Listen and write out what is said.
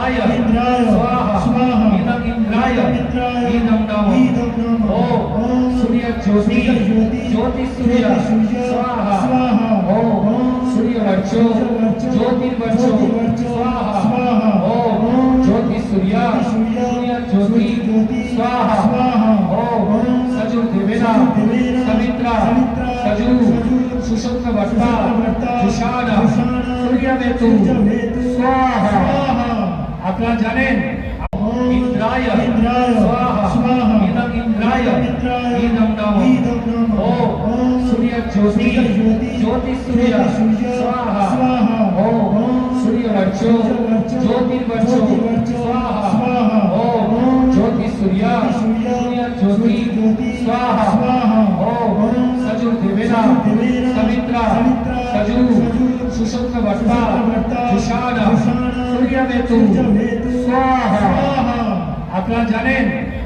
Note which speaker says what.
Speaker 1: इंद्राय स्वाहा इदं इंद्राय इदं नमः ओम सूर्य ज्योति ज्योति सूर्य स्वाहा ओम सूर्य वर्चो ज्योतिर्वर्चो स्वाहा ओम ज्योति सूर्य सूर्य ज्योति स्वाहा ओम सजु देवेना सवित्रा सजु सुषुप्त वर्ता जुषाण सूर्यमेतु स्वाहा आपला जानेन इंद्राय स्वाहा इदं इंद्राय इदं नमः ओम सूर्य ज्योति ज्योति सूर्य स्वाहा ओम सूर्य वर्चो ज्योतिर्वर्चो स्वाहा ओम ज्योति सूर्य सूर्य ज्योति स्वाहा ओम सजु देवेना सवित्रा सजु सुषुप्त वर्ता जुषाण सूर्यमेतु स्वाहा आपला जानेन